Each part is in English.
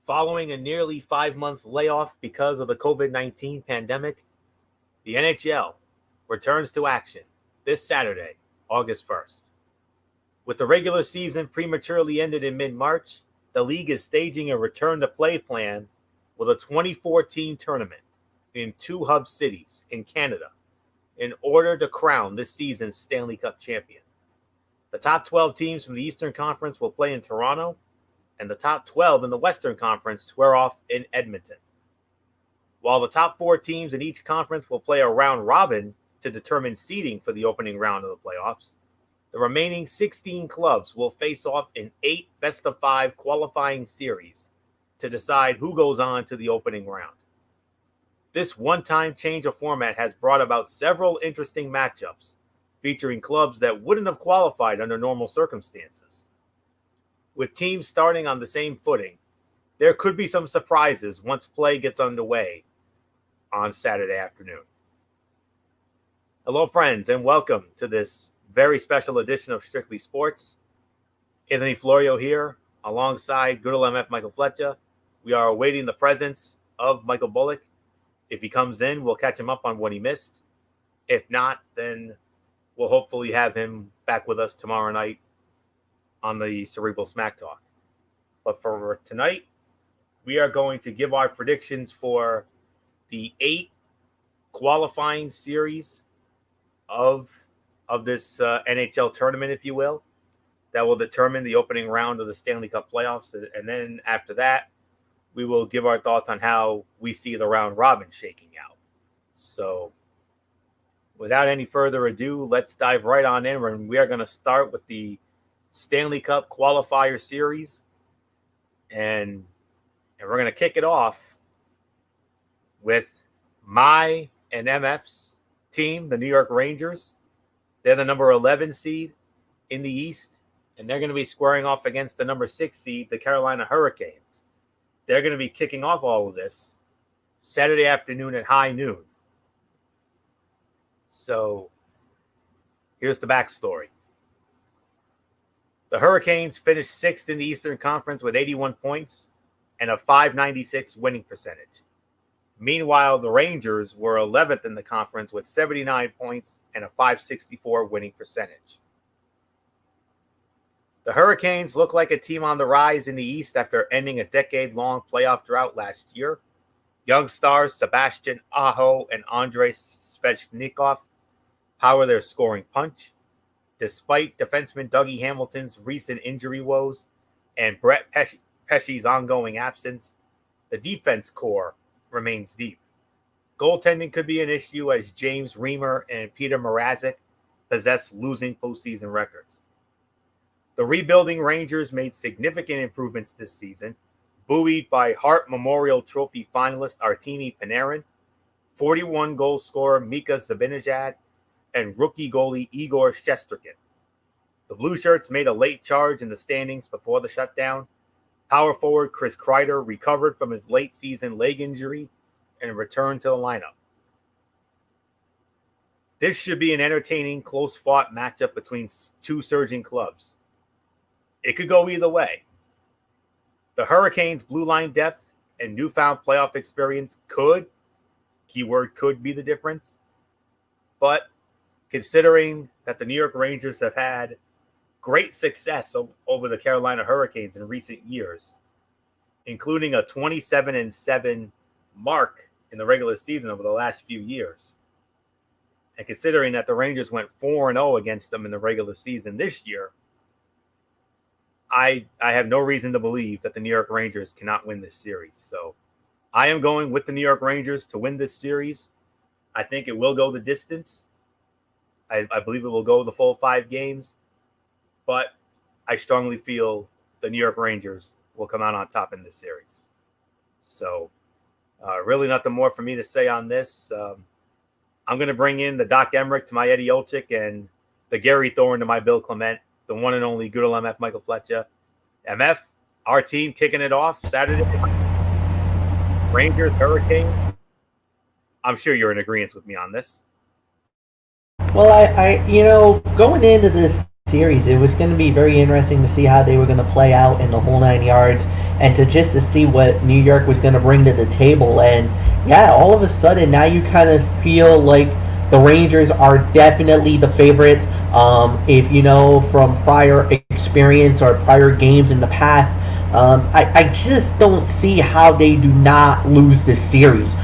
Following a nearly 5-month layoff because of the COVID-19 pandemic, the NHL returns to action this Saturday, August 1st. With the regular season prematurely ended in mid-March, the league is staging a return-to-play plan with a 2014 tournament in 2 hub cities in Canada in order to crown this season's Stanley Cup champion. The top 12 teams from the Eastern Conference will play in Toronto, and the top 12 in the Western Conference square off in Edmonton. While the top 4 teams in each conference will play a round robin to determine seeding for the opening round of the playoffs, the remaining 16 clubs will face off in 8 best-of-5 qualifying series to decide who goes on to the opening round. This one-time change of format has brought about several interesting matchups featuring clubs that wouldn't have qualified under normal circumstances. With teams starting on the same footing, there could be some surprises once play gets underway on Saturday afternoon. Hello, friends, and welcome to this very special edition of Strictly Sports. Anthony Florio here, alongside good old MF Michael Fletcher. We are awaiting the presence of Michael Bullock. If he comes in, we'll catch him up on what he missed. If not, then we'll hopefully have him back with us tomorrow night on the Cerebral Smack Talk. But for tonight, we are going to give our predictions for the 8 qualifying series of this NHL tournament, if you will, that will determine the opening round of the Stanley Cup playoffs. And then after that, we will give our thoughts on how we see the round robin shaking out. So without any further ado, let's dive right on in. And we are going to start with the Stanley Cup Qualifier Series. And we're going to kick it off with my and MF's team, the New York Rangers. They're the number 11 seed in the East, and they're going to be squaring off against the number 6 seed, the Carolina Hurricanes. They're going to be kicking off all of this Saturday afternoon at high noon. So here's the backstory. The Hurricanes finished 6th in the Eastern Conference with 81 points and a .596 winning percentage. Meanwhile, the Rangers were 11th in the conference with 79 points and a .564 winning percentage. The Hurricanes look like a team on the rise in the East after ending a decade-long playoff drought last year. Young stars Sebastian Aho and Andrei Svechnikov power their scoring punch. Despite defenseman Dougie Hamilton's recent injury woes and Brett Pesce's ongoing absence, the defense core remains deep. Goaltending could be an issue as James Reimer and Peter Mrazek possess losing postseason records. The rebuilding Rangers made significant improvements this season, buoyed by Hart Memorial Trophy finalist Artemi Panarin, 41-goal scorer Mika Zibanejad, and rookie goalie Igor Shesterkin. The Blue Shirts made a late charge in the standings before the shutdown. Power forward Chris Kreider recovered from his late season leg injury and returned to the lineup. This should be an entertaining, close-fought matchup between 2 surging clubs. It could go either way. The Hurricanes' blue line depth and newfound playoff experience could, keyword could, be the difference. But considering that the New York Rangers have had great success over the Carolina Hurricanes in recent years, including a 27-7 mark in the regular season over the last few years, and considering that the Rangers went 4-0 against them in the regular season this year, I have no reason to believe that the New York Rangers cannot win this series. So I am going with the New York Rangers to win this series. I think it will go the distance. I believe it will go the full 5 games. But I strongly feel the New York Rangers will come out on top in this series. So really nothing more for me to say on this. I'm going to bring in the Doc Emmerich to my Eddie Olczyk and the Gary Thorne to my Bill Clement, the one and only good old MF Michael Fletcher. MF, our team kicking it off Saturday. Rangers, Hurricanes. I'm sure you're in agreement with me on this. Well, I going into this series, it was going to be very interesting to see how they were going to play out in the whole 9 yards. and to see what New York was going to bring to the table. And yeah, all of a sudden now you kind of feel like the Rangers are definitely the favorites. If you know from prior experience or prior games in the past, I just don't see how they do not lose this series.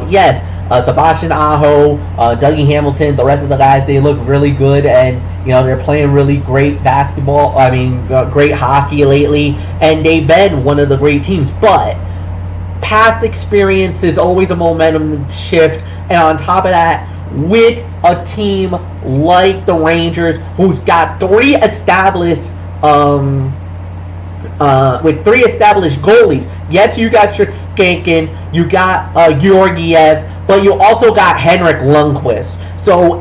Yes, Sebastian Aho, Dougie Hamilton, the rest of the guys, they look really good, and they're playing really great basketball. I mean, great hockey lately, and they've been one of the great teams. But past experience is always a momentum shift, and on top of that, with a team like the Rangers, who's got three established goalies. Yes, you got Skankin, you got Georgiev, but you also got Henrik Lundqvist. So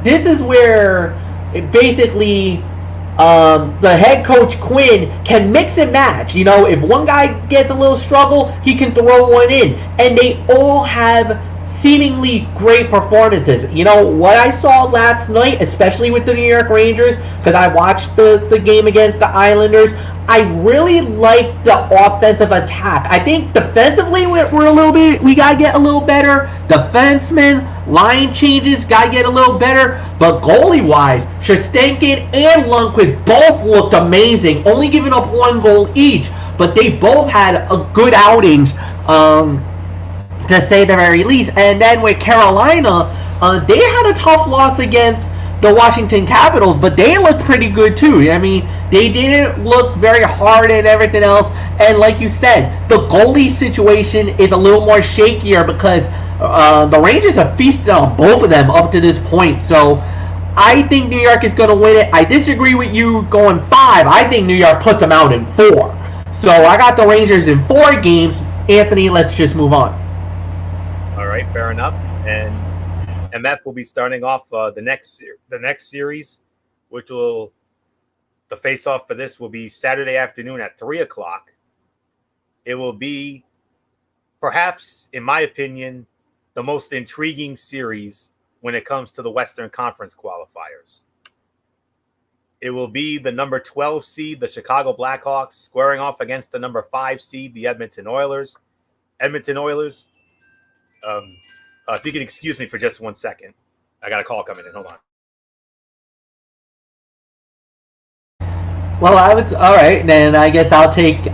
this is where basically the head coach Quinn can mix and match. If one guy gets a little struggle, he can throw one in, and they all have seemingly great performances. What I saw last night, especially with the New York Rangers, because I watched the game against the Islanders, I really liked the offensive attack. I think defensively we gotta get a little better. Defensemen, line changes, gotta get a little better. But goalie wise, Shestankin and Lundqvist both looked amazing, only giving up one goal each, but they both had a good outings, to say the very least. And then with Carolina, they had a tough loss against the Washington Capitals, but they looked pretty good too. I mean, they didn't look very hard and everything else. And like you said, the goalie situation is a little more shakier because the Rangers have feasted on both of them up to this point. So I think New York is going to win it. I disagree with you going 5. I think New York puts them out in 4. So I got the Rangers in 4 games. Anthony, let's just move on. All right, fair enough. And MF will be starting off the next series, which the face-off for this will be Saturday afternoon at 3:00. It will be, perhaps, in my opinion, the most intriguing series when it comes to the Western Conference qualifiers. It will be the number 12 seed, the Chicago Blackhawks, squaring off against the number 5 seed, the Edmonton Oilers. If you can excuse me for just 1 second. I got a call coming in. Hold on. Well, all right. Then I guess I'll take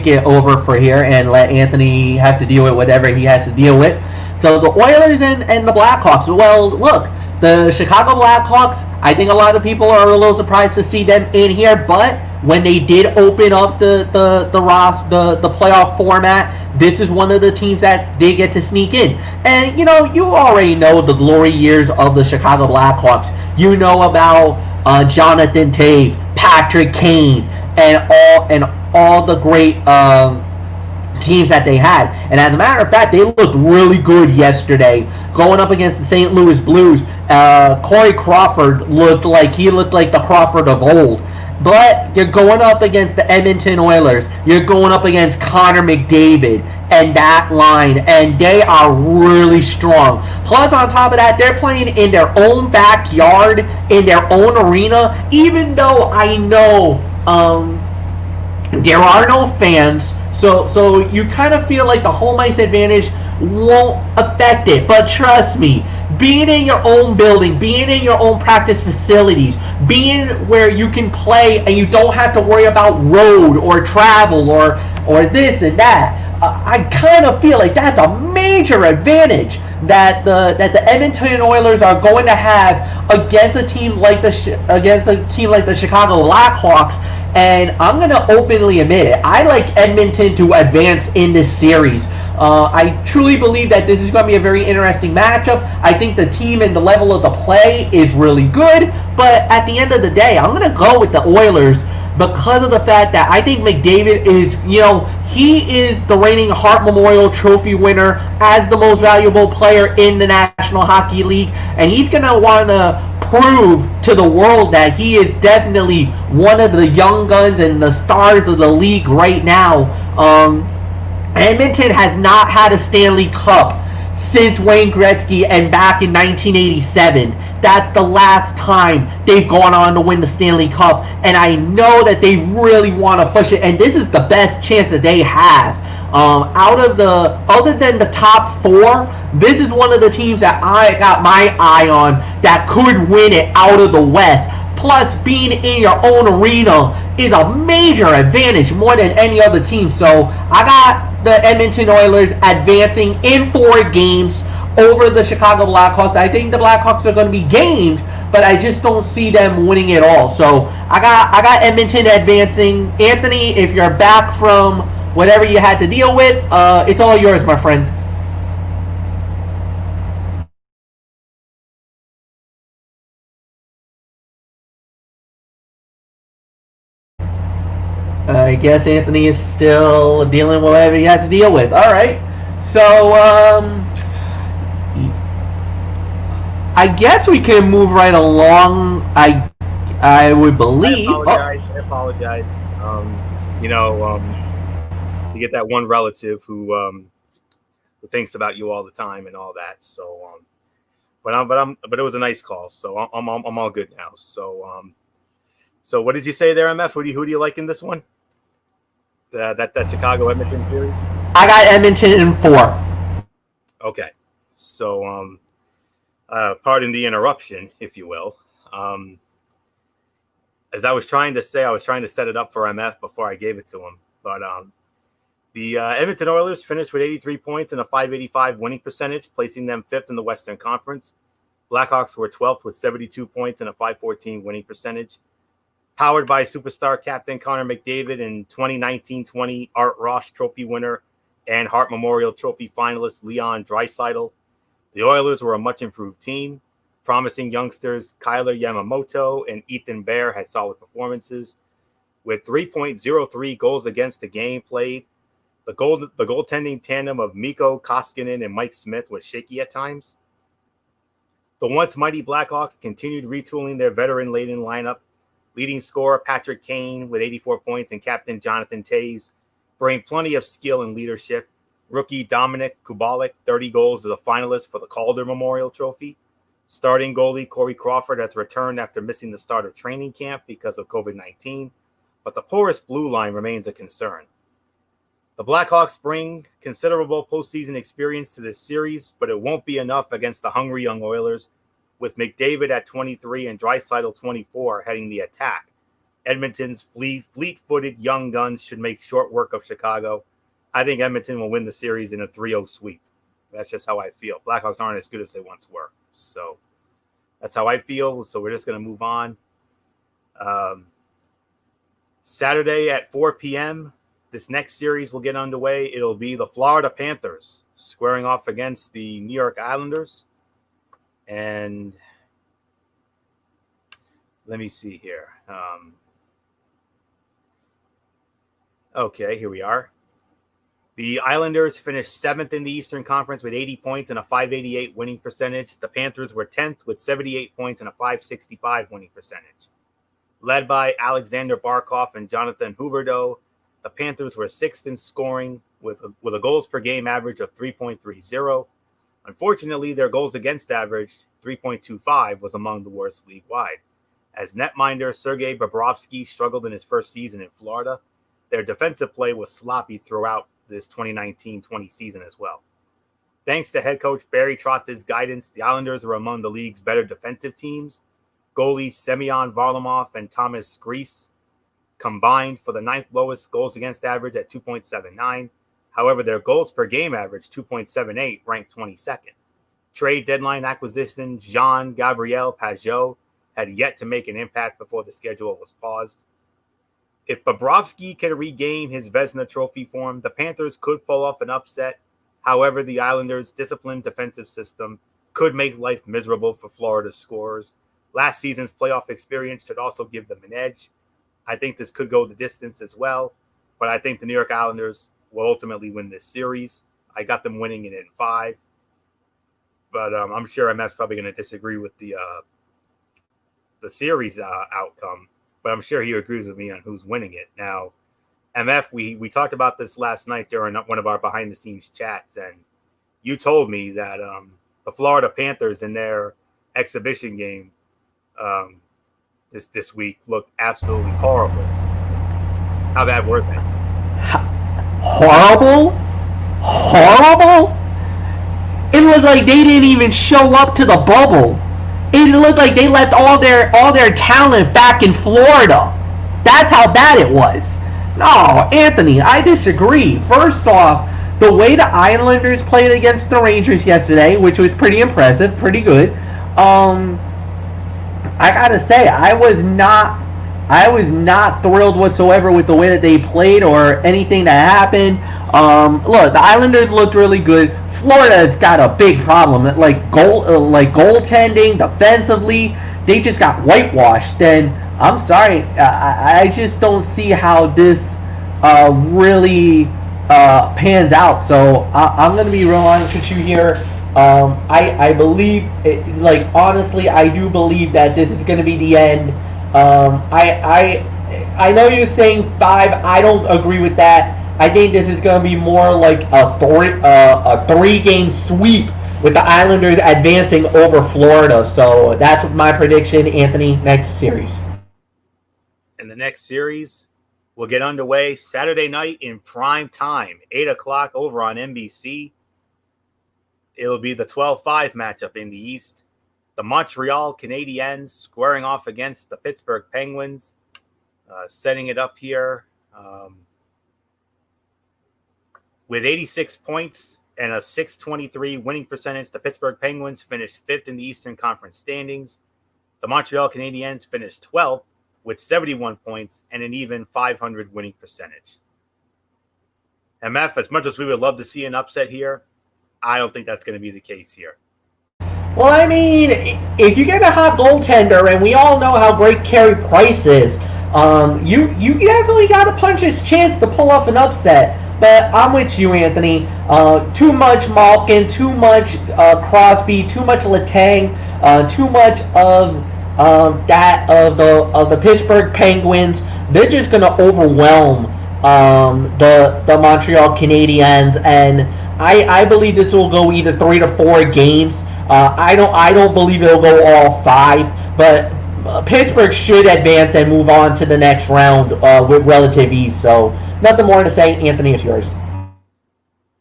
it over for here and let Anthony have to deal with whatever he has to deal with. So the Oilers and the Blackhawks. Well, look, the Chicago Blackhawks, I think a lot of people are a little surprised to see them in here, but when they did open up the playoff format, this is one of the teams that they get to sneak in. And you already know the glory years of the Chicago Blackhawks. You know about Jonathan Toews, Patrick Kane, and all the great teams that they had. And as a matter of fact, they looked really good yesterday going up against the St. Louis Blues. Corey Crawford looked like the Crawford of old. But you're going up against the Edmonton Oilers. You're going up against Connor McDavid and that line, and they are really strong. Plus, on top of that, they're playing in their own backyard, in their own arena, even though I know there are no fans. So you kind of feel like the home ice advantage won't affect it. But trust me, being in your own building, being in your own practice facilities, being where you can play and you don't have to worry about road or travel or this and that, I kind of feel like that's a major advantage that the Edmonton Oilers are going to have against a team like the Chicago Blackhawks. And I'm going to openly admit it. I like Edmonton to advance in this series. I truly believe that this is going to be a very interesting matchup. I think the team and the level of the play is really good. But at the end of the day, I'm going to go with the Oilers because of the fact that I think McDavid is, he is the reigning Hart Memorial Trophy winner as the most valuable player in the National Hockey League. And he's going to want to prove to the world that he is definitely one of the young guns and the stars of the league right now. Edmonton has not had a Stanley Cup since Wayne Gretzky and back in 1987. That's the last time they've gone on to win the Stanley Cup, and I know that they really want to push it, and this is the best chance that they have. Other than the top four, this is one of the teams that I got my eye on that could win it out of the West. Plus, being in your own arena is a major advantage more than any other team. So I got the Edmonton Oilers advancing in 4 games over the Chicago Blackhawks. I think the Blackhawks are going to be gamed, but I just don't see them winning it all. So I got Edmonton advancing. Anthony, if you're back from whatever you had to deal with, it's all yours, my friend. I guess Anthony is still dealing with whatever he has to deal with. All right. So, I guess we can move right along. I would believe. I apologize. You get that one relative who thinks about you all the time and all that. So, but it was a nice call. So I'm all good now. So what did you say there, MF? Who do you like in this one? That Chicago Edmonton series? I got Edmonton in 4. Okay. So pardon the interruption, if you will. As I was trying to say, I was trying to set it up for MF before I gave it to him. But the Edmonton Oilers finished with 83 points and a .585 winning percentage, placing them 5th in the Western Conference. Blackhawks were 12th with 72 points and a .514 winning percentage. Powered by superstar captain Connor McDavid and 2019-20 Art Ross Trophy winner and Hart Memorial Trophy finalist Leon Draisaitl, the Oilers were a much improved team. Promising youngsters Kyler Yamamoto and Ethan Bear had solid performances. With 3.03 goals against the game played, the goaltending tandem of Mikko Koskinen and Mike Smith was shaky at times. The once mighty Blackhawks continued retooling their veteran-laden lineup. Leading scorer Patrick Kane with 84 points and captain Jonathan Toews bring plenty of skill and leadership. Rookie Dominic Kubalik, 30 goals, is a finalist for the Calder Memorial Trophy. Starting goalie Corey Crawford has returned after missing the start of training camp because of COVID-19, but the porous blue line remains a concern. The Blackhawks bring considerable postseason experience to this series, but it won't be enough against the hungry young Oilers. With McDavid at 23 and Draisaitl 24 heading the attack, Edmonton's fleet-footed young guns should make short work of Chicago. I think Edmonton will win the series in a 3-0 sweep. That's just how I feel. Blackhawks aren't as good as they once were. So that's how I feel. So we're just going to move on. Saturday at 4 p.m., this next series will get underway. It'll be the Florida Panthers squaring off against the New York Islanders. And let me see here. Okay, here we are. The Islanders finished 7th in the Eastern Conference with 80 points and a .588 winning percentage. The Panthers were 10th with 78 points and a .565 winning percentage. Led by Alexander Barkov and Jonathan Huberdeau, the Panthers were 6th in scoring with a goals per game average of 3.30. Unfortunately, their goals against average, 3.25, was among the worst league-wide. As netminder Sergei Bobrovsky struggled in his first season in Florida, their defensive play was sloppy throughout this 2019-20 season as well. Thanks to head coach Barry Trotz's guidance, the Islanders were among the league's better defensive teams. Goalies Semyon Varlamov and Thomas Greiss combined for the 9th lowest goals against average at 2.79. However, their goals per game average, 2.78, ranked 22nd. Trade deadline acquisition Jean-Gabriel Pageau had yet to make an impact before the schedule was paused. If Bobrovsky can regain his Vezina Trophy form, the Panthers could pull off an upset. However, the Islanders' disciplined defensive system could make life miserable for Florida's scorers. Last season's playoff experience should also give them an edge. I think this could go the distance as well, but I think the New York Islanders will ultimately win this series. I got them winning it in 5, but I'm sure MF's probably going to disagree with the series outcome, but I'm sure he agrees with me on who's winning it. Now, MF, we talked about this last night during one of our behind-the-scenes chats, and you told me that the Florida Panthers in their exhibition game this week looked absolutely horrible. How bad were they? Horrible? Horrible? It looked like they didn't even show up to the bubble. It looked like they left all their talent back in Florida. That's how bad it was. No, Anthony, I disagree. First off, the way the Islanders played against the Rangers yesterday, which was pretty impressive, pretty good. I gotta say, I was not thrilled whatsoever with the way that they played or anything that happened. Look, the Islanders looked really good. Florida's got a big problem, like goaltending, defensively. They just got whitewashed. And I'm sorry, I just don't see how this really pans out. So I'm gonna be real honest with you here. I believe, honestly, I do believe that this is gonna be the end. I know you're saying 5. I don't agree with that. I think this is going to be more like a 3-game sweep with the Islanders advancing over Florida. So that's my prediction. Anthony, next series. And the next series will get underway Saturday night in prime time, 8 o'clock over on NBC. It'll be the 12-5 matchup in the East. The Montreal Canadiens squaring off against the Pittsburgh Penguins. Setting it up here with 86 points and a .623 winning percentage. The Pittsburgh Penguins finished 5th in the Eastern Conference standings. The Montreal Canadiens finished 12th with 71 points and an even .500 winning percentage. MF, as much as we would love to see an upset here, I don't think that's going to be the case here. Well, I mean, if you get a hot goaltender, and we all know how great Carey Price is, you definitely got a puncher's chance to pull off an upset. But I'm with you, Anthony. Too much Malkin, too much Crosby, too much Letang, too much of the Pittsburgh Penguins. They're just gonna overwhelm the Montreal Canadiens, and I believe this will go either 3 to 4 games. I don't believe it'll go all 5, but Pittsburgh should advance and move on to the next round with relative ease. So nothing more to say. Anthony, it's yours.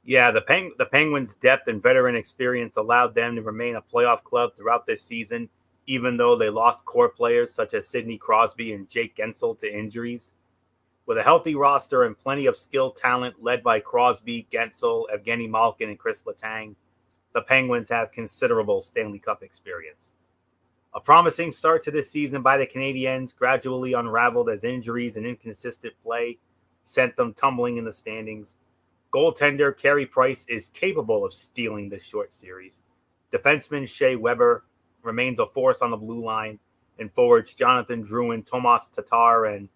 Yeah, the Penguins' depth and veteran experience allowed them to remain a playoff club throughout this season, even though they lost core players such as Sidney Crosby and Jake Gensel to injuries. With a healthy roster and plenty of skilled talent led by Crosby, Gensel, Evgeny Malkin, and Chris Letang, the Penguins have considerable Stanley Cup experience. A promising start to this season by the Canadiens gradually unraveled as injuries and inconsistent play sent them tumbling in the standings. Goaltender Carey Price is capable of stealing this short series. Defenseman Shea Weber remains a force on the blue line, and forwards Jonathan Drouin, Tomas Tatar, and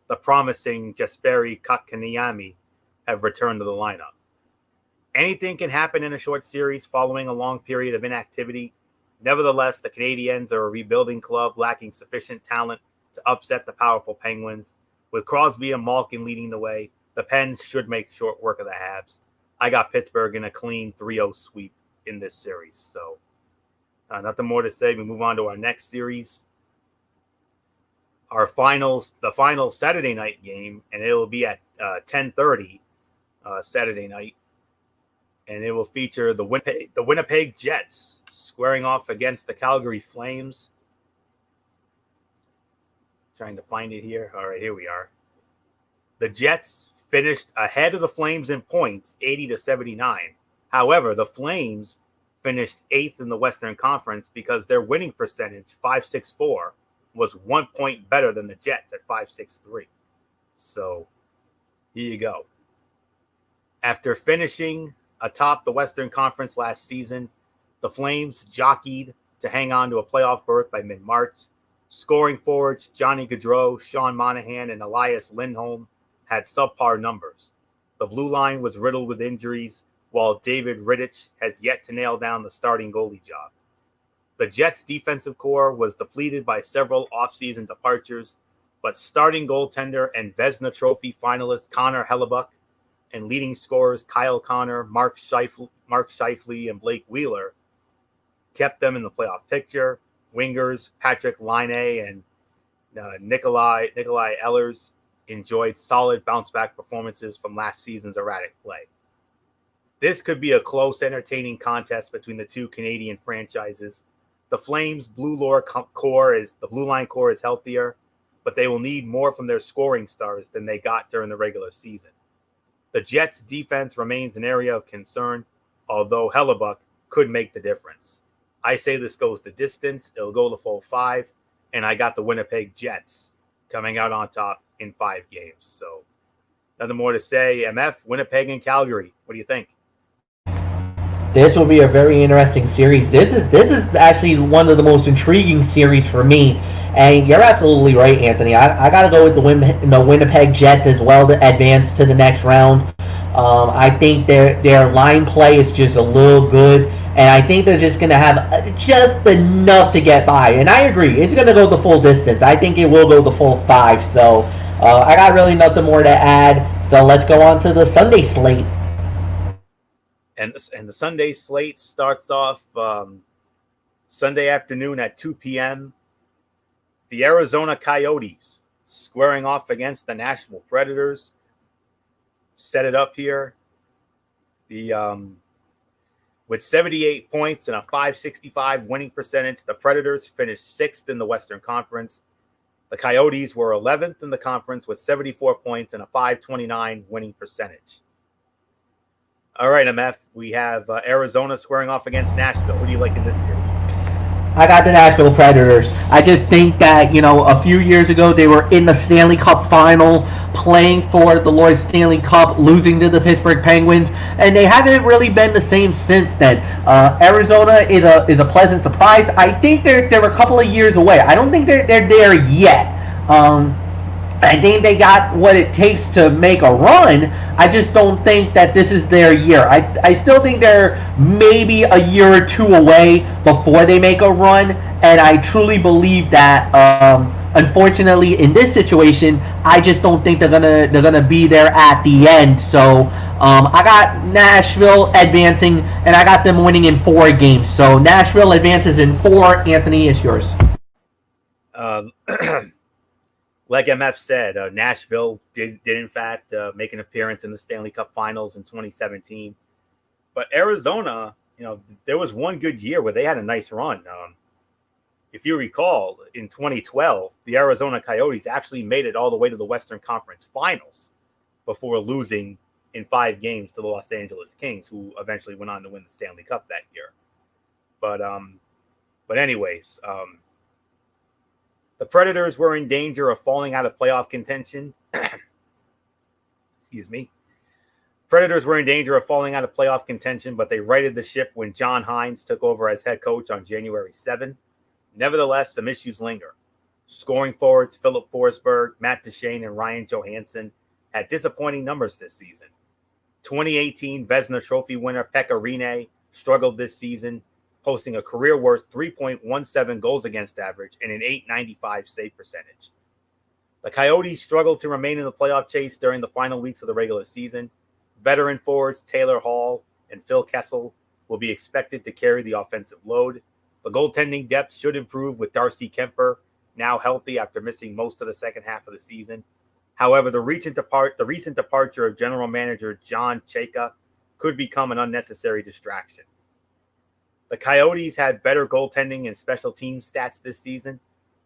the promising Jesperi Kotkaniemi have returned to the lineup. Anything can happen in a short series following a long period of inactivity. Nevertheless, the Canadiens are a rebuilding club lacking sufficient talent to upset the powerful Penguins. With Crosby and Malkin leading the way, the Pens should make short work of the Habs. I got Pittsburgh in a clean 3-0 sweep in this series. So nothing more to say. We move on to our next series. The final Saturday night game, and it will be at 10:30 Saturday night. And it will feature the Winnipeg Jets squaring off against the Calgary Flames. Trying to find it here. All right, here we are. The Jets finished ahead of the Flames in points, 80-79. However, the Flames finished 8th in the Western Conference because their winning percentage, .564, was 1 point better than the Jets at .563. So, here you go. After finishing atop the Western Conference last season, the Flames jockeyed to hang on to a playoff berth by mid-March. Scoring forwards Johnny Gaudreau, Sean Monahan, and Elias Lindholm had subpar numbers. The blue line was riddled with injuries, while David Rittich has yet to nail down the starting goalie job. The Jets' defensive core was depleted by several offseason departures, but starting goaltender and Vezina Trophy finalist Connor Hellebuck and leading scorers Kyle Connor, Mark Scheifele, and Blake Wheeler kept them in the playoff picture. Wingers Patrick Laine and Nikolai Ehlers enjoyed solid bounce-back performances from last season's erratic play. This could be a close, entertaining contest between the two Canadian franchises. The Flames' blue line core is healthier, but they will need more from their scoring stars than they got during the regular season. The Jets' defense remains an area of concern, although Hellebuck could make the difference. I say this goes the distance. It'll go the full 5, and I got the Winnipeg Jets coming out on top in 5 games. So nothing more to say. MF, Winnipeg, and Calgary. What do you think? This will be a very interesting series. This is actually one of the most intriguing series for me. And you're absolutely right, Anthony. I got to go with the Winnipeg Jets as well to advance to the next round. I think their line play is just a little good, and I think they're just going to have just enough to get by. And I agree, it's going to go the full distance. I think it will go the full 5. So I got really nothing more to add. So let's go on to the Sunday slate. And the Sunday slate starts off Sunday afternoon at 2 p.m. The Arizona Coyotes squaring off against the Nashville Predators. Set it up here. With 78 points and a .565 winning percentage, the Predators finished 6th in the Western Conference. The Coyotes were 11th in the conference with 74 points and a .529 winning percentage. All right, MF, we have Arizona squaring off against Nashville. Who do you like in this series? I got the Nashville Predators. I just think that, a few years ago they were in the Stanley Cup final, playing for the Lord Stanley Cup, losing to the Pittsburgh Penguins, and they haven't really been the same since then. Arizona is a pleasant surprise. I think they're a couple of years away. I don't think they're there yet. I think they got what it takes to make a run. I just don't think that this is their year. I still think they're maybe a year or 2 away before they make a run, and I truly believe that. Unfortunately, in this situation, I just don't think they're gonna be there at the end. So I got Nashville advancing, and I got them winning in 4 games. So Nashville advances in 4. Anthony, it's yours. Like MF said, Nashville did in fact make an appearance in the Stanley Cup Finals in 2017. But Arizona, there was one good year where they had a nice run. If you recall, in 2012, the Arizona Coyotes actually made it all the way to the Western Conference Finals before losing in 5 games to the Los Angeles Kings, who eventually went on to win the Stanley Cup that year. But anyways, the Predators were in danger of falling out of playoff contention. Excuse me. Predators were in danger of falling out of playoff contention, but they righted the ship when John Hines took over as head coach on January 7. Nevertheless, some issues linger. Scoring forwards Philip Forsberg, Matt Duchene, and Ryan Johansson had disappointing numbers this season. 2018 Vezina Trophy winner Pekka Rinne struggled this season, posting a career-worst 3.17 goals against average and an .895 save percentage. The Coyotes struggled to remain in the playoff chase during the final weeks of the regular season. Veteran forwards Taylor Hall and Phil Kessel will be expected to carry the offensive load. The goaltending depth should improve with Darcy Kemper now healthy after missing most of the second half of the season. However, the recent departure of general manager John Chayka could become an unnecessary distraction. The Coyotes had better goaltending and special team stats this season,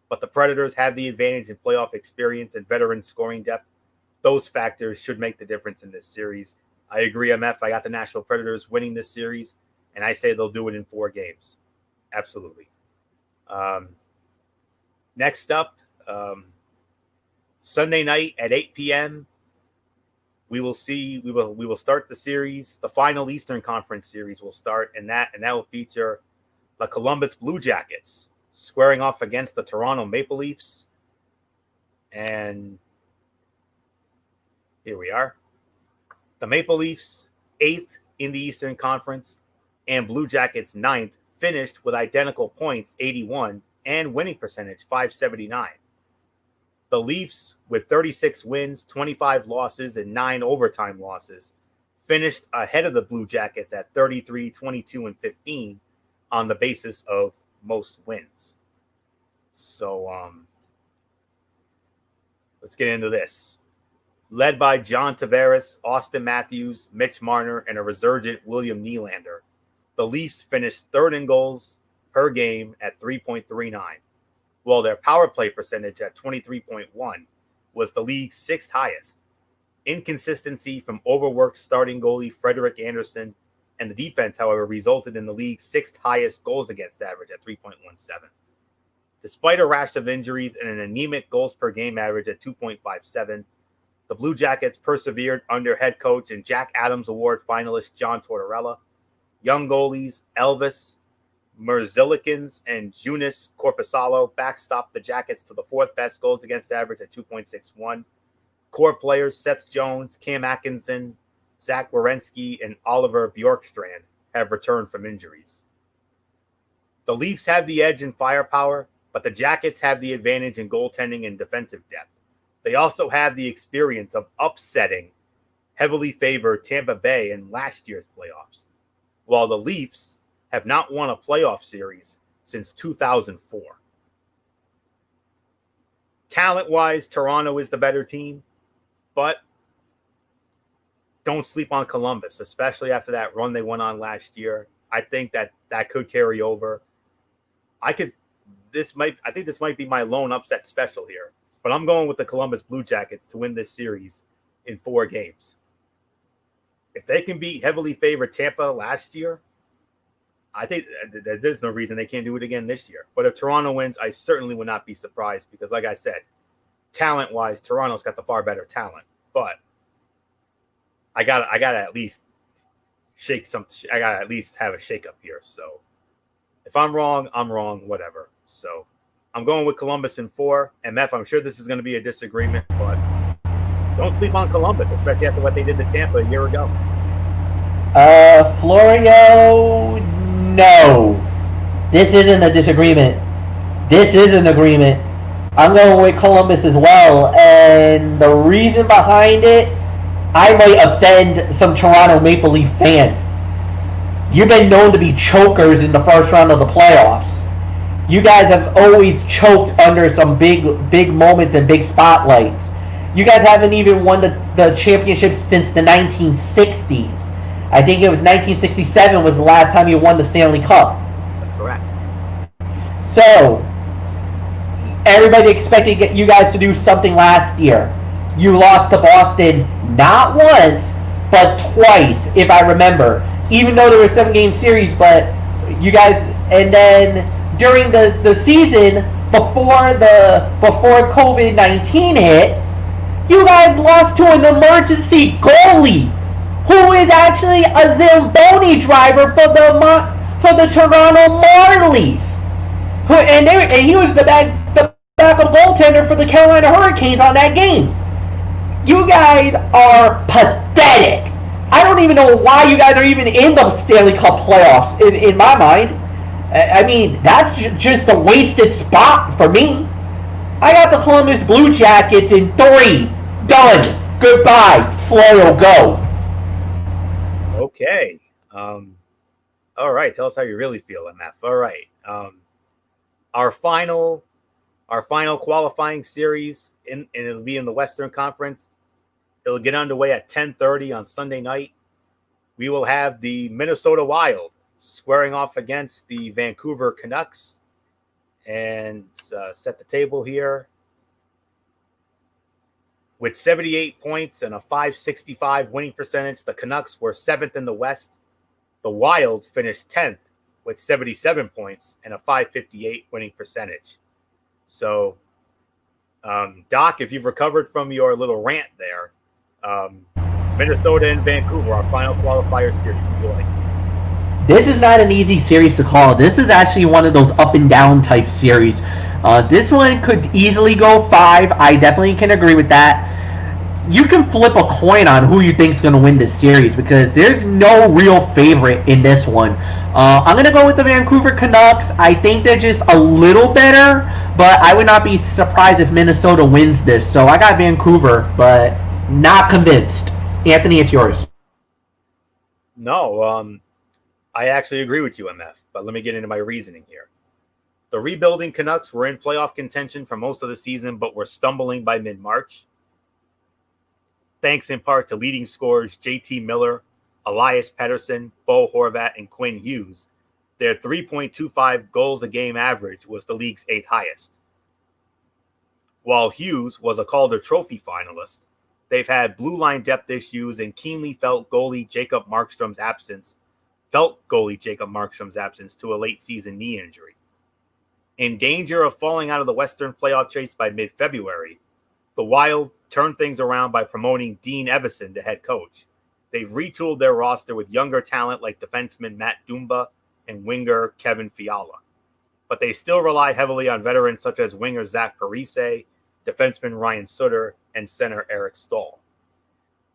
but the Predators have the advantage in playoff experience and veteran scoring depth. Those factors should make the difference in this series. I agree, MF. I got the Nashville Predators winning this series, and I say they'll do it in 4 games. Absolutely. Next up, Sunday night at 8 p.m., we will start the series. The final Eastern Conference series will start, and that will feature the Columbus Blue Jackets squaring off against the Toronto Maple Leafs. And here we are. The Maple Leafs, 8th in the Eastern Conference, and Blue Jackets 9th, finished with identical points, 81, and winning percentage, 579. The Leafs, with 36 wins, 25 losses, and 9 overtime losses, finished ahead of the Blue Jackets at 33, 22, and 15 on the basis of most wins. So let's get into this. Led by John Tavares, Austin Matthews, Mitch Marner, and a resurgent William Nylander, the Leafs finished third in goals per game at 3.39, while their power play percentage at 23.1 was the league's sixth highest. Inconsistency from overworked starting goalie Frederik Andersen and the defense, however, resulted in the league's sixth highest goals against average at 3.17. Despite a rash of injuries and an anemic goals per game average at 2.57, the Blue Jackets persevered under head coach and Jack Adams Award finalist John Tortorella. Young goalies Elvis Merzlikins and Joonas Korpisalo backstopped the Jackets to the fourth best goals against average at 2.61. Core players Seth Jones, Cam Atkinson, Zach Werenski, and Oliver Bjorkstrand have returned from injuries. The Leafs have the edge in firepower, but the Jackets have the advantage in goaltending and defensive depth. They also have the experience of upsetting heavily favored Tampa Bay in last year's playoffs, while the Leafs have not won a playoff series since 2004. Talent-wise, Toronto is the better team, but don't sleep on Columbus, especially after that run they went on last year. I think that could carry over. I think this might be my lone upset special here, but I'm going with the Columbus Blue Jackets to win this series in 4 games. If they can beat heavily favored Tampa last year, I think there's no reason they can't do it again this year. But if Toronto wins, I certainly would not be surprised because, like I said, talent-wise, Toronto's got the far better talent. But I gotta at least shake some. I gotta at least have a shake-up here. So if I'm wrong, I'm wrong. Whatever. So I'm going with Columbus in 4. And Meth, I'm sure this is going to be a disagreement, but don't sleep on Columbus, especially after what they did to Tampa a year ago. Florio, no. This isn't a disagreement. This is an agreement. I'm going with Columbus as well. And the reason behind it, I might offend some Toronto Maple Leaf fans. You've been known to be chokers in the first round of the playoffs. You guys have always choked under some big moments and big spotlights. You guys haven't even won the championship since the 1960s. I think it was 1967 was the last time you won the Stanley Cup. That's correct. So, everybody expected you guys to do something last year. You lost to Boston not once, but twice, if I remember. Even though there were 7-game series, but you guys, and then during the season before COVID-19 hit, you guys lost to an emergency goalie who is actually a Zamboni driver for the Toronto Marlies. And he was the backup goaltender for the Carolina Hurricanes on that game. You guys are pathetic. I don't even know why you guys are even in the Stanley Cup playoffs in my mind. I mean, that's just a wasted spot for me. I got the Columbus Blue Jackets in 3. Done. Goodbye. Florio, go. Okay. All right. Tell us how you really feel, MF. All right. Our final qualifying series, and it'll be in the Western Conference. It'll get underway at 10:30 on Sunday night. We will have the Minnesota Wild squaring off against the Vancouver Canucks. And set the table here. With 78 points and a .565 winning percentage, the Canucks were 7th in the West. The Wild finished 10th with 77 points and a .558 winning percentage. So, Doc, if you've recovered from your little rant there, Minnesota and Vancouver, our final qualifier series. What do you like? This is not an easy series to call. This is actually one of those up and down type series. This one could easily go 5. I definitely can agree with that. You can flip a coin on who you think is going to win this series because there's no real favorite in this one. I'm going to go with the Vancouver Canucks. I think they're just a little better. but I would not be surprised if Minnesota wins this. So I got Vancouver, but not convinced. Anthony, it's yours. No, I actually agree with you, MF, but let me get into my reasoning here. The rebuilding Canucks were in playoff contention for most of the season, but were stumbling by mid-March. Thanks in part to leading scorers JT Miller, Elias Pettersson, Bo Horvat, and Quinn Hughes. Their 3.25 goals a game average was the league's 8th highest. While Hughes was a Calder Trophy finalist, they've had blue line depth issues and keenly felt goalie Jacob Markstrom's absence to a late season knee injury. In danger of falling out of the Western playoff chase by mid-February, the Wild turned things around by promoting Dean Evason to head coach. They've retooled their roster with younger talent like defenseman Matt Dumba and winger Kevin Fiala. But they still rely heavily on veterans such as winger Zach Parise, defenseman Ryan Sutter, and center Eric Stahl.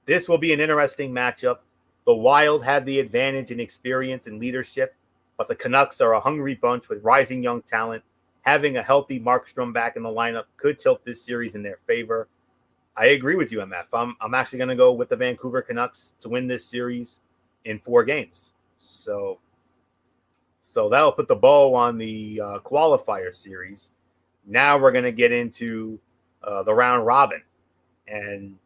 This will be an interesting matchup. The Wild have the advantage in experience and leadership, but the Canucks are a hungry bunch with rising young talent. Having a healthy Markstrom back in the lineup could tilt this series in their favor. I agree with you, MF. I'm actually going to go with the Vancouver Canucks to win this series in 4 games. So that'll put the bow on the qualifier series. Now we're going to get into the round robin. And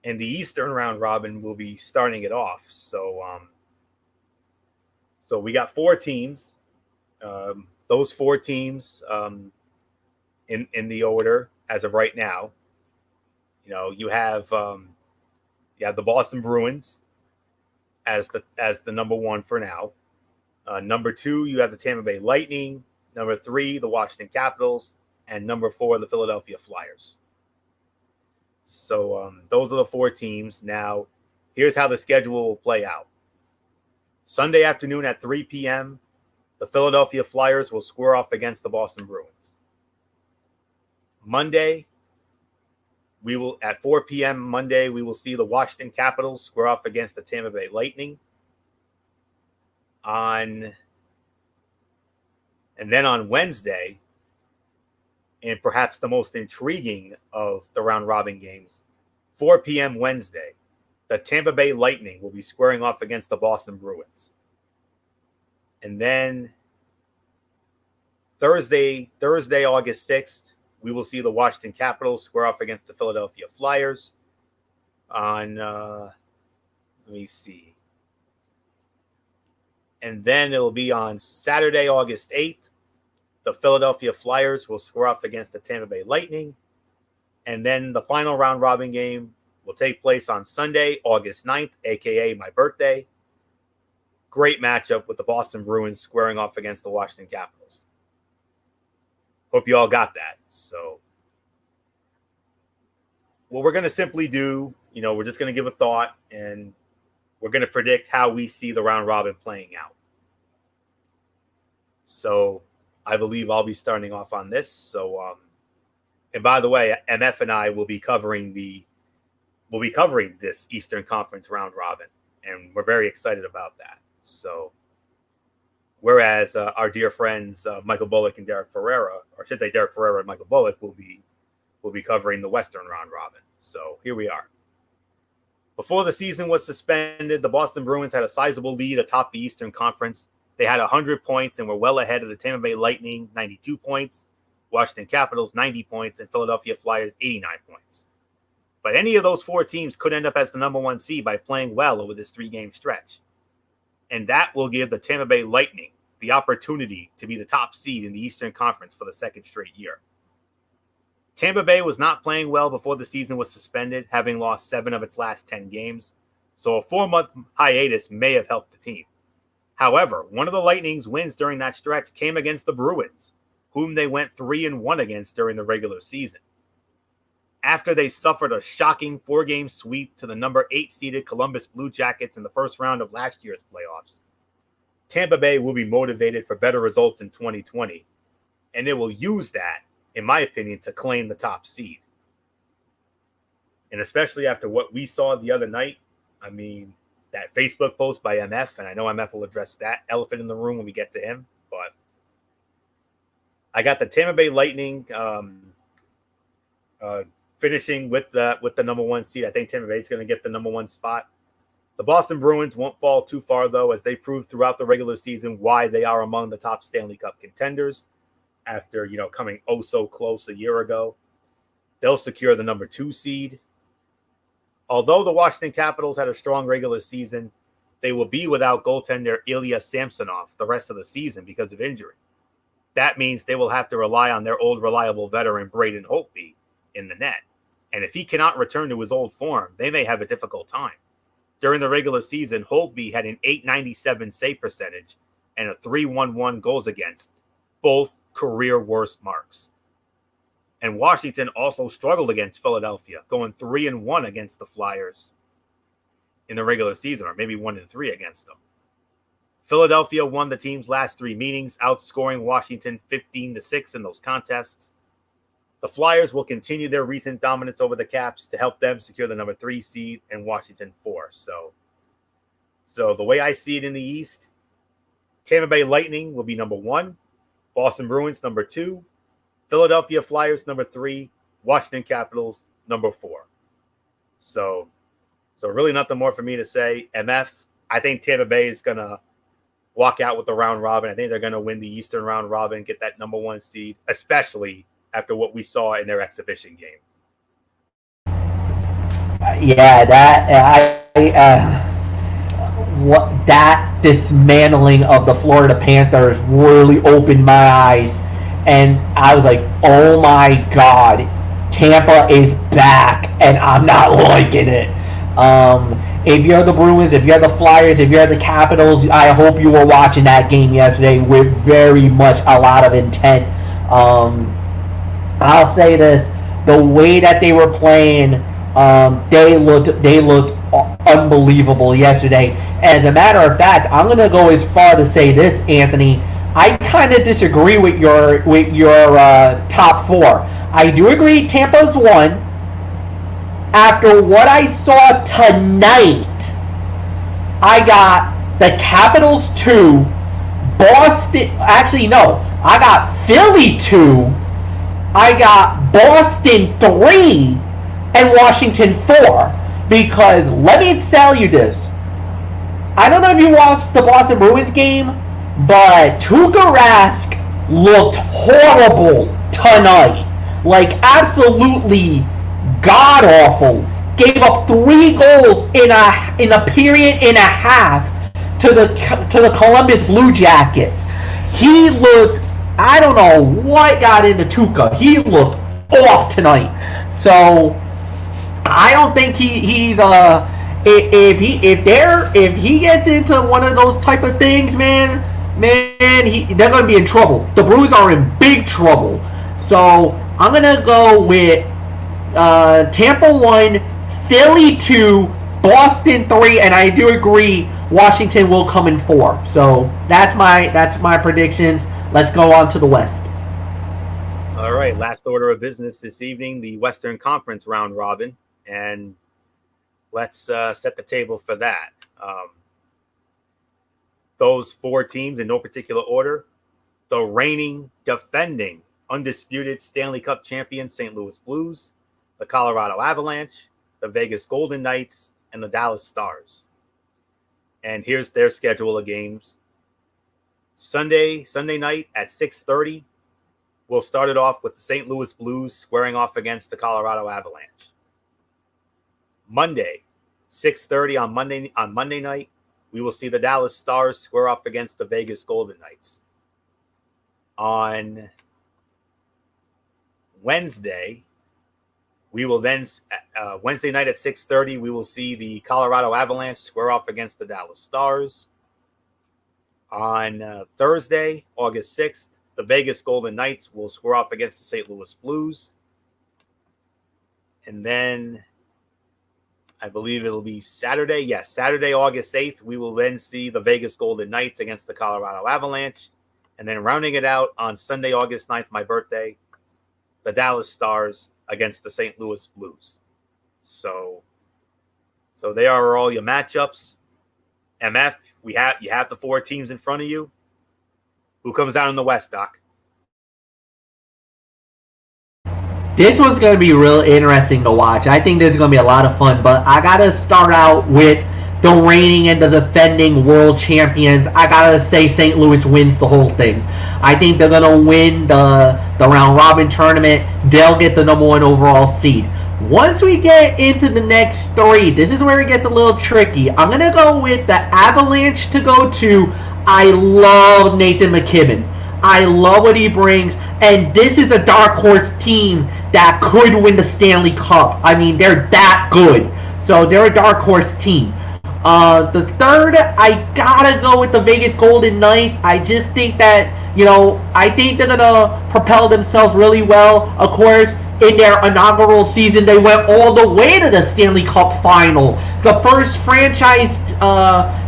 the Eastern round robin will be starting it off. So we got 4 teams. Those 4 teams in the order as of right now. You have the Boston Bruins as the number 1 for now. Number 2, you have the Tampa Bay Lightning. Number 3, the Washington Capitals, and number 4, the Philadelphia Flyers. So those are the 4 teams. Now, here's how the schedule will play out. Sunday afternoon at 3 p.m., the Philadelphia Flyers will square off against the Boston Bruins. Monday, at 4 p.m. Monday, we will see the Washington Capitals square off against the Tampa Bay Lightning. And then on Wednesday, and perhaps the most intriguing of the round-robin games, 4 p.m. Wednesday, the Tampa Bay Lightning will be squaring off against the Boston Bruins. And then Thursday, August 6th, we will see the Washington Capitals square off against the Philadelphia Flyers. On, let me see. And then it'll be on Saturday, August 8th. The Philadelphia Flyers will square off against the Tampa Bay Lightning. And then the final round-robin game will take place on Sunday, August 9th, a.k.a. my birthday. Great matchup with the Boston Bruins squaring off against the Washington Capitals. Hope you all got that. So what we're going to simply do, we're just going to give a thought, and we're going to predict how we see the round robin playing out. So I believe I'll be starting off on this. So, and by the way, MF and I will be covering this Eastern Conference round robin, and we're very excited about that. So, whereas our dear friends Michael Bullock and Derek Ferreira, or should I say Derek Ferreira and Michael Bullock, will be covering the Western round robin. So here we are. Before the season was suspended, the Boston Bruins had a sizable lead atop the Eastern Conference. They had 100 points and were well ahead of the Tampa Bay Lightning, 92 points, Washington Capitals, 90 points, and Philadelphia Flyers, 89 points. But any of those 4 teams could end up as the number 1 seed by playing well over this 3-game stretch. And that will give the Tampa Bay Lightning the opportunity to be the top seed in the Eastern Conference for the 2nd straight year. Tampa Bay was not playing well before the season was suspended, having lost 7 of its last 10 games, so a 4-month hiatus may have helped the team. However, one of the Lightning's wins during that stretch came against the Bruins, whom they went 3-1 against during the regular season. After they suffered a shocking 4-game sweep to the number 8 seeded Columbus Blue Jackets in the first round of last year's playoffs, Tampa Bay will be motivated for better results in 2020, and they will use that, in my opinion, to claim the top seed. And especially after what we saw the other night, I mean, that Facebook post by MF, and I know MF will address that elephant in the room when we get to him, but I got the Tampa Bay Lightning finishing with the number one seed. I think Tampa Bay is going to get the number one spot. The Boston Bruins won't fall too far, though, as they proved throughout the regular season why they are among the top Stanley Cup contenders after, coming oh so close a year ago. They'll secure the number 2 seed. Although the Washington Capitals had a strong regular season, they will be without goaltender Ilya Samsonov the rest of the season because of injury. That means they will have to rely on their old reliable veteran Braden Holtby in the net. And if he cannot return to his old form, they may have a difficult time. During the regular season, Holtby had an .897 save percentage and a .311 goals against, both career worst marks. And Washington also struggled against Philadelphia, going 3-1 against the Flyers in the regular season, or maybe 1-3 against them. Philadelphia won the team's last 3 meetings, outscoring Washington 15-6 in those contests. The Flyers will continue their recent dominance over the Caps to help them secure the number 3 seed and Washington 4. So the way I see it in the East, Tampa Bay Lightning will be number 1, Boston Bruins number 2, Philadelphia Flyers number 3, Washington Capitals number 4. So really nothing more for me to say. MF, I think Tampa Bay is going to walk out with the round robin. I think they're going to win the Eastern round robin, get that number 1 seed, especially after what we saw in their exhibition game. Yeah, that dismantling of the Florida Panthers really opened my eyes, and I was like, oh my god, Tampa is back, and I'm not liking it. If you're the Bruins, if you're the Flyers, if you're the Capitals, I hope you were watching that game yesterday with very much a lot of intent. I'll say this: the way that they were playing, they looked unbelievable yesterday. As a matter of fact, I'm gonna go as far to say this, Anthony. I kind of disagree with your top 4. I do agree Tampa's 1. After what I saw tonight, I got the Capitals 2, Boston. Actually, no, I got Philly 2. I got Boston 3 and Washington 4. Because let me tell you this. I don't know if you watched the Boston Bruins game, but Tuukka Rask looked horrible tonight. Like, absolutely god awful. Gave up 3 goals in a period and a half to the Columbus Blue Jackets. He looked, I don't know what got into Tuukka. He looked off tonight. So I don't think he's if he gets into one of those type of things, man, they're gonna be in trouble. The Bruins are in big trouble. So I'm gonna go with Tampa 1, Philly 2, Boston 3, and I do agree Washington will come in 4. So that's my predictions. Let's go on to the West. All right, last order of business this evening, the Western Conference round robin, and let's set the table for that. Those 4 teams in no particular order: the reigning, defending, undisputed Stanley Cup champions St. Louis Blues, the Colorado Avalanche, the Vegas Golden Knights, and the Dallas Stars. And here's their schedule of games. Sunday night at 6:30, we'll start it off with the St. Louis Blues squaring off against the Colorado Avalanche. Monday, 6:30 on Monday night, we will see the Dallas Stars square off against the Vegas Golden Knights. On Wednesday, we will then Wednesday night at 6:30, we will see the Colorado Avalanche square off against the Dallas Stars. On Thursday, August 6th, the Vegas Golden Knights will square off against the St. Louis Blues. And then I believe it'll be Saturday. Yes, Saturday, August 8th, we will then see the Vegas Golden Knights against the Colorado Avalanche. And then rounding it out on Sunday, August 9th, my birthday, the Dallas Stars against the St. Louis Blues. So they are all your matchups. MF, you have the 4 teams in front of you. Who comes out in the West, Doc? This one's going to be real interesting to watch. I think this is going to be a lot of fun, but I got to start out with the reigning and the defending world champions. I got to say St. Louis wins the whole thing. I think they're going to win the round robin tournament. They'll get the number 1 overall seed. Once we get into the next 3, this is where it gets a little tricky. I'm going to go with the Avalanche to go to. I love Nathan McKibben. I love what he brings, and this is a dark horse team that could win the Stanley Cup. I mean, they're that good. So they're a dark horse team. The 3rd, I gotta go with the Vegas Golden Knights. I just think that, I think they're gonna propel themselves really well. Of course, in their inaugural season, they went all the way to the Stanley Cup final. The first franchise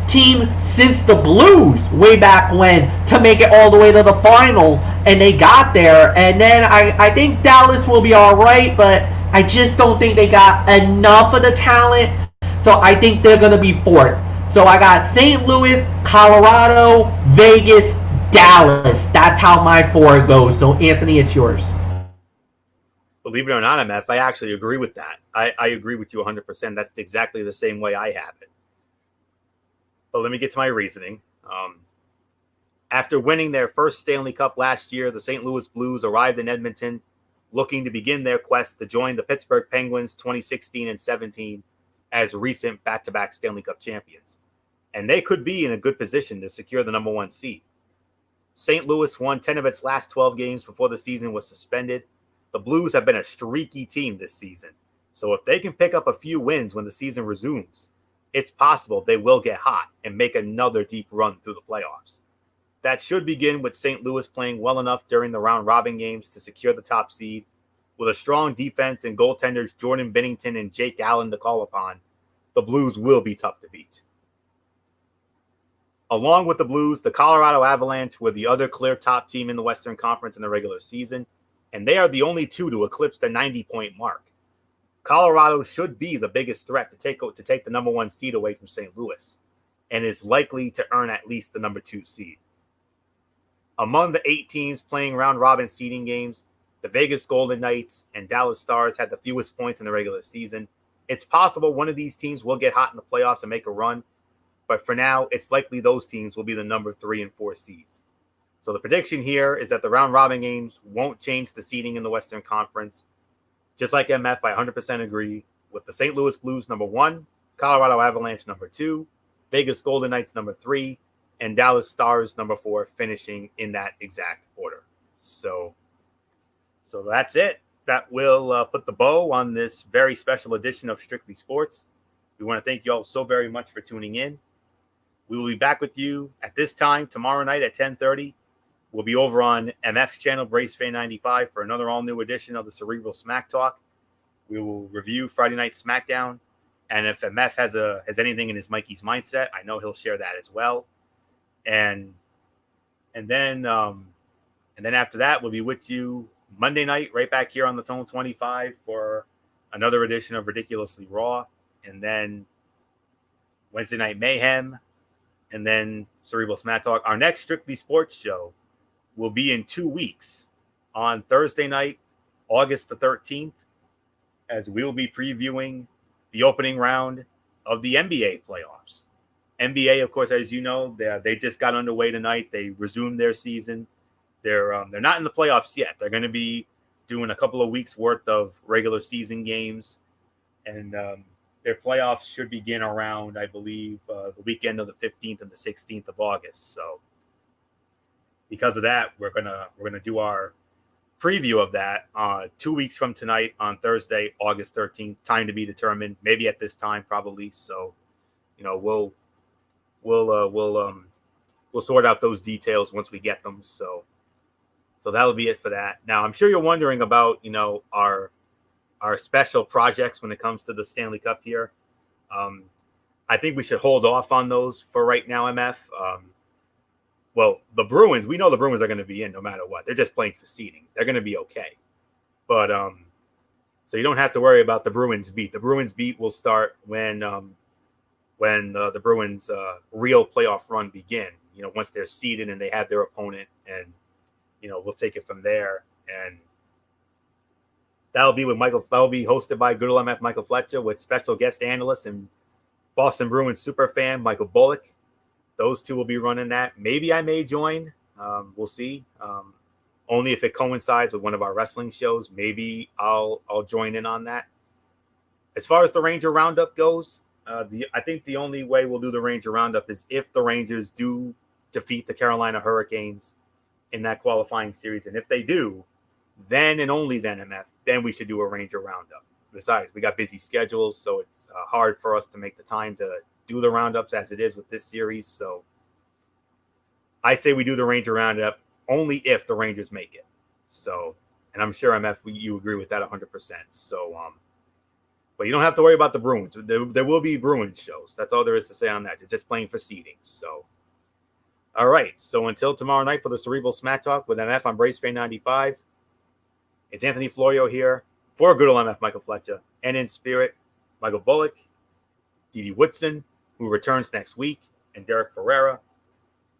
team since the Blues way back when to make it all the way to the final, and they got there. And then I think Dallas will be all right, but I just don't think they got enough of the talent, so I think they're going to be 4th. So I got St. Louis, Colorado, Vegas, Dallas. That's how my 4 goes. So Anthony, it's yours. Believe it or not, MF, I actually agree with that. I agree with you 100%. That's exactly the same way I have it. But let me get to my reasoning. After winning their first Stanley Cup last year, the St. Louis Blues arrived in Edmonton looking to begin their quest to join the Pittsburgh Penguins 2016 and 17 as recent back-to-back Stanley Cup champions. And they could be in a good position to secure the number 1 seed. St. Louis won 10 of its last 12 games before the season was suspended. The Blues have been a streaky team this season. So if they can pick up a few wins when the season resumes, it's possible they will get hot and make another deep run through the playoffs. That should begin with St. Louis playing well enough during the round-robin games to secure the top seed. With a strong defense and goaltenders Jordan Binnington and Jake Allen to call upon, the Blues will be tough to beat. Along with the Blues, the Colorado Avalanche were the other clear top team in the Western Conference in the regular season, and they are the only 2 to eclipse the 90-point mark. Colorado should be the biggest threat to take the number 1 seed away from St. Louis, and is likely to earn at least the number 2 seed. Among the 8 teams playing round-robin seeding games, the Vegas Golden Knights and Dallas Stars had the fewest points in the regular season. It's possible one of these teams will get hot in the playoffs and make a run, but for now, it's likely those teams will be the number 3 and 4 seeds. So the prediction here is that the round-robin games won't change the seeding in the Western Conference. Just like MF, I 100% agree with the St. Louis Blues number 1, Colorado Avalanche number 2, Vegas Golden Knights number 3, and Dallas Stars number 4 finishing in that exact order. So that's it. That will put the bow on this very special edition of Strictly Sports. We want to thank you all so very much for tuning in. We will be back with you at this time tomorrow night at 10:30. We'll be over on MF's channel, Brace Fan 95, for another all-new edition of the Cerebral Smack Talk. We will review Friday Night SmackDown, and if MF has anything in his Mikey's mindset, I know he'll share that as well. And then after that, we'll be with you Monday night, right back here on the Tone 25 for another edition of Ridiculously Raw, and then Wednesday Night Mayhem, and then Cerebral Smack Talk. Our next Strictly Sports show will be in 2 weeks on Thursday night, August the 13th, as we'll be previewing the opening round of the NBA playoffs. NBA, of course, as you know, they just got underway tonight. They resumed their season. They're not in the playoffs yet. They're going to be doing a couple of weeks worth of regular season games, and their playoffs should begin around, I believe, the weekend of the 15th and the 16th of August. So because of that, we're gonna do our preview of that 2 weeks from tonight on Thursday, August 13th. Time to be determined. Maybe at this time, probably. So, we'll sort out those details once we get them. So that'll be it for that. Now, I'm sure you're wondering about our special projects when it comes to the Stanley Cup here. I think we should hold off on those for right now, MF. Well, the Bruins, we know the Bruins are going to be in no matter what. They're just playing for seeding. They're going to be okay. But so you don't have to worry about the Bruins beat. The Bruins beat will start when the Bruins real playoff run begin. Once they're seeded and they have their opponent, and we'll take it from there. And That'll be hosted by Good Old MF Michael Fletcher with special guest analyst and Boston Bruins super fan Michael Bullock. Those two will be running that. Maybe I may join. We'll see. Only if it coincides with one of our wrestling shows. Maybe I'll join in on that. As far as the Ranger Roundup goes, I think the only way we'll do the Ranger Roundup is if the Rangers do defeat the Carolina Hurricanes in that qualifying series. And if they do, then and only then, MF, then we should do a Ranger Roundup. Besides, we got busy schedules, so it's hard for us to make the time to do the roundups as it is with this series. So I say we do the Ranger Roundup only if the Rangers make it. So, and I'm sure, MF, you agree with that 100%. So, but you don't have to worry about the Bruins. There will be Bruins shows. That's all there is to say on that. You're just playing for seedings. So, all right. So until tomorrow night for the Cerebral Smack Talk with MF on BraceFan95, it's Anthony Florio here for Good Old MF Michael Fletcher, and in spirit, Michael Bullock, Didi Woodson, who returns next week, and Derek Ferreira.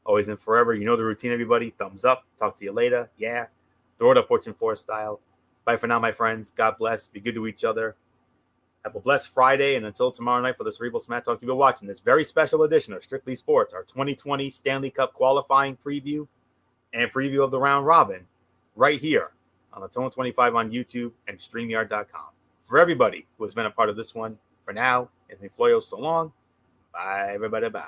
Always and forever. You know the routine, everybody. Thumbs up. Talk to you later. Yeah. Throw it up Fortune 4 style. Bye for now, my friends. God bless. Be good to each other. Have a blessed Friday. And until tomorrow night for the Cerebral Smack Talk, you've been watching this very special edition of Strictly Sports, our 2020 Stanley Cup qualifying preview and preview of the round robin right here on the Tone 25 on YouTube and StreamYard.com. For everybody who has been a part of this one, for now, Anthony Florio, so long. Bye, everybody. Bye.